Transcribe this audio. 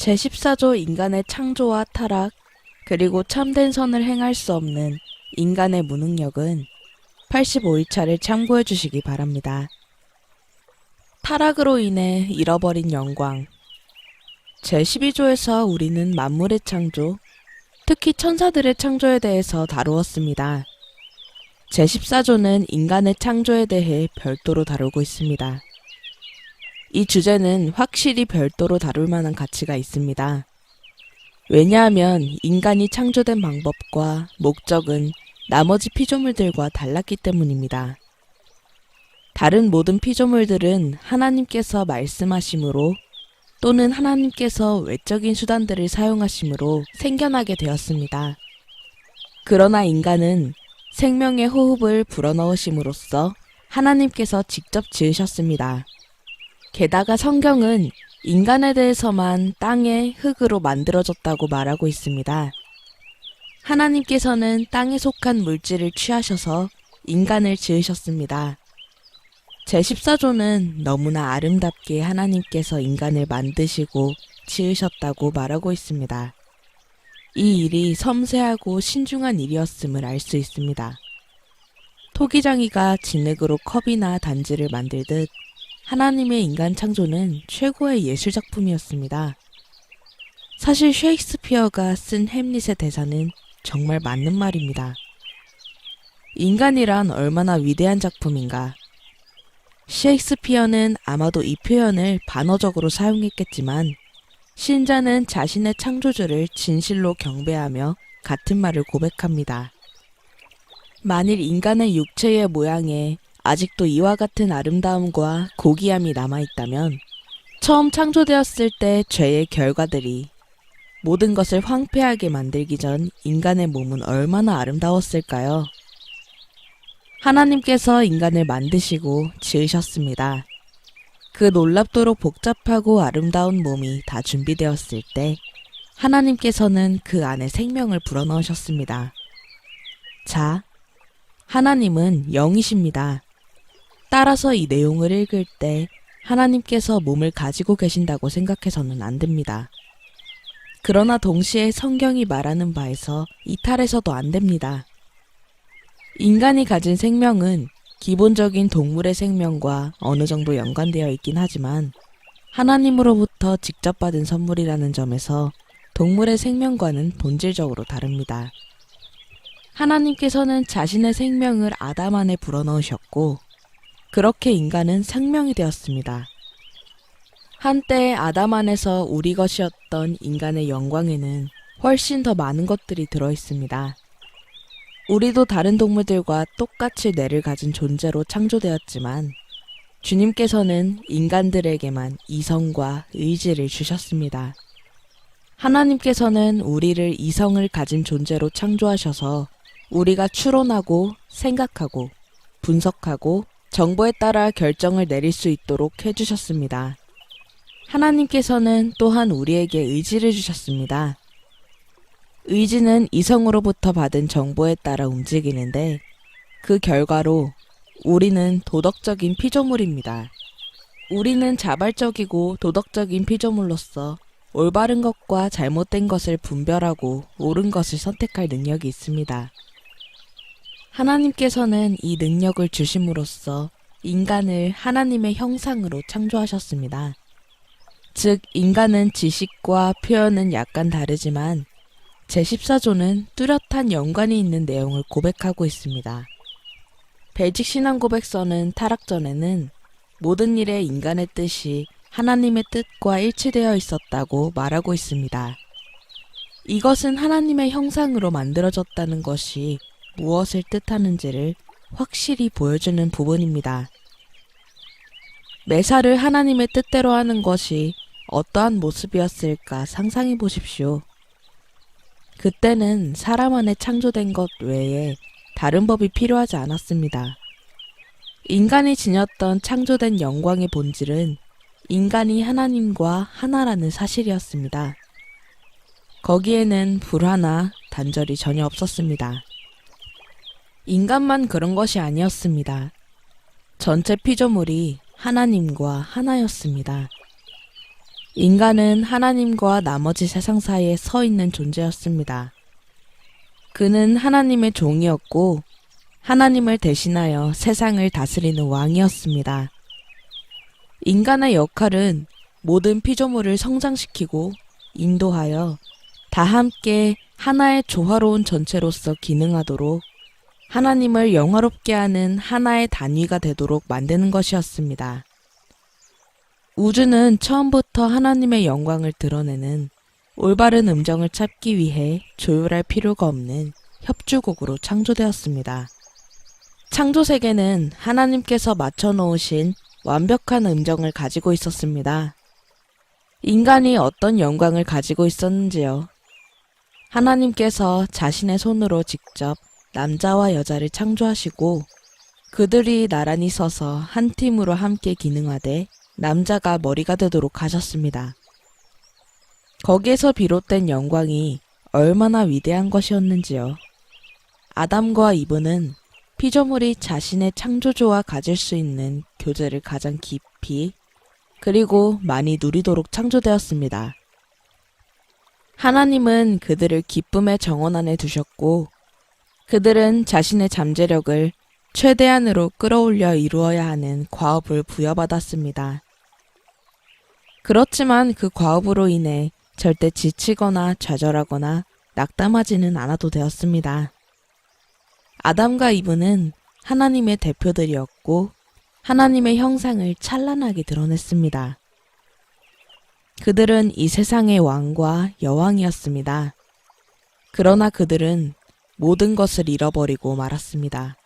제14조 인간의 창조와 타락, 그리고 참된 선을 행할 수 없는 인간의 무능력은 85일차를 참고해 주시기 바랍니다. 타락으로 인해 잃어버린 영광. 제12조에서 우리는 만물의 창조, 특히 천사들의 창조에 대해서 다루었습니다. 제14조는 인간의 창조에 대해 별도로 다루고 있습니다. 이 주제는 확실히 별도로 다룰 만한 가치가 있습니다. 왜냐하면 인간이 창조된 방법과 목적은 나머지 피조물들과 달랐기 때문입니다. 다른 모든 피조물들은 하나님께서 말씀하심으로 또는 하나님께서 외적인 수단들을 사용하심으로 생겨나게 되었습니다. 그러나 인간은 생명의 호흡을 불어넣으심으로써 하나님께서 직접 지으셨습니다. 게다가 성경은 인간에 대해서만 땅의 흙으로 만들어졌다고 말하고 있습니다. 하나님께서는 땅에 속한 물질을 취하셔서 인간을 지으셨습니다. 제14조는 너무나 아름답게 하나님께서 인간을 만드시고 지으셨다고 말하고 있습니다. 이 일이 섬세하고 신중한 일이었음을 알 수 있습니다. 토기장이가 진흙으로 컵이나 단지를 만들듯 하나님의 인간 창조는 최고의 예술작품이었습니다. 사실 셰익스피어가 쓴 햄릿의 대사는 정말 맞는 말입니다. 인간이란 얼마나 위대한 작품인가. 셰익스피어는 아마도 이 표현을 반어적으로 사용했겠지만 신자는 자신의 창조주를 진실로 경배하며 같은 말을 고백합니다. 만일 인간의 육체의 모양에 아직도 이와 같은 아름다움과 고귀함이 남아있다면 처음 창조되었을 때 죄의 결과들이 모든 것을 황폐하게 만들기 전 인간의 몸은 얼마나 아름다웠을까요? 하나님께서 인간을 만드시고 지으셨습니다. 그 놀랍도록 복잡하고 아름다운 몸이 다 준비되었을 때 하나님께서는 그 안에 생명을 불어넣으셨습니다. 자, 하나님은 영이십니다. 따라서 이 내용을 읽을 때 하나님께서 몸을 가지고 계신다고 생각해서는 안 됩니다. 그러나 동시에 성경이 말하는 바에서 이탈해서도 안 됩니다. 인간이 가진 생명은 기본적인 동물의 생명과 어느 정도 연관되어 있긴 하지만 하나님으로부터 직접 받은 선물이라는 점에서 동물의 생명과는 본질적으로 다릅니다. 하나님께서는 자신의 생명을 아담 안에 불어넣으셨고 그렇게 인간은 생명이 되었습니다. 한때 아담 안에서 우리 것이었던 인간의 영광에는 훨씬 더 많은 것들이 들어있습니다. 우리도 다른 동물들과 똑같이 뇌를 가진 존재로 창조되었지만 주님께서는 인간들에게만 이성과 의지를 주셨습니다. 하나님께서는 우리를 이성을 가진 존재로 창조하셔서 우리가 추론하고 생각하고 분석하고 정보에 따라 결정을 내릴 수 있도록 해주셨습니다. 하나님께서는 또한 우리에게 의지를 주셨습니다. 의지는 이성으로부터 받은 정보에 따라 움직이는데 그 결과로 우리는 도덕적인 피조물입니다. 우리는 자발적이고 도덕적인 피조물로서 올바른 것과 잘못된 것을 분별하고 옳은 것을 선택할 능력이 있습니다. 하나님께서는 이 능력을 주심으로써 인간을 하나님의 형상으로 창조하셨습니다. 즉, 인간은 지식과 표현은 약간 다르지만 제14조는 뚜렷한 연관이 있는 내용을 고백하고 있습니다. 벨직 신앙 고백서는 타락 전에는 모든 일에 인간의 뜻이 하나님의 뜻과 일치되어 있었다고 말하고 있습니다. 이것은 하나님의 형상으로 만들어졌다는 것이 무엇을 뜻하는지를 확실히 보여주는 부분입니다. 매사를 하나님의 뜻대로 하는 것이 어떠한 모습이었을까 상상해 보십시오. 그때는 사람 안에 창조된 것 외에 다른 법이 필요하지 않았습니다. 인간이 지녔던 창조된 영광의 본질은 인간이 하나님과 하나라는 사실이었습니다. 거기에는 불화나 단절이 전혀 없었습니다. 인간만 그런 것이 아니었습니다. 전체 피조물이 하나님과 하나였습니다. 인간은 하나님과 나머지 세상 사이에 서 있는 존재였습니다. 그는 하나님의 종이었고 하나님을 대신하여 세상을 다스리는 왕이었습니다. 인간의 역할은 모든 피조물을 성장시키고 인도하여 다 함께 하나의 조화로운 전체로서 기능하도록 하나님을 영화롭게 하는 하나의 단위가 되도록 만드는 것이었습니다. 우주는 처음부터 하나님의 영광을 드러내는 올바른 음정을 찾기 위해 조율할 필요가 없는 협주곡으로 창조되었습니다. 창조세계는 하나님께서 맞춰놓으신 완벽한 음정을 가지고 있었습니다. 인간이 어떤 영광을 가지고 있었는지요? 하나님께서 자신의 손으로 직접 남자와 여자를 창조하시고 그들이 나란히 서서 한 팀으로 함께 기능하되 남자가 머리가 되도록 하셨습니다. 거기에서 비롯된 영광이 얼마나 위대한 것이었는지요. 아담과 이브는 피조물이 자신의 창조주와 가질 수 있는 교제를 가장 깊이 그리고 많이 누리도록 창조되었습니다. 하나님은 그들을 기쁨의 정원 안에 두셨고 그들은 자신의 잠재력을 최대한으로 끌어올려 이루어야 하는 과업을 부여받았습니다. 그렇지만 그 과업으로 인해 절대 지치거나 좌절하거나 낙담하지는 않아도 되었습니다. 아담과 이브는 하나님의 대표들이었고 하나님의 형상을 찬란하게 드러냈습니다. 그들은 이 세상의 왕과 여왕이었습니다. 그러나 그들은 모든 것을 잃어버리고 말았습니다.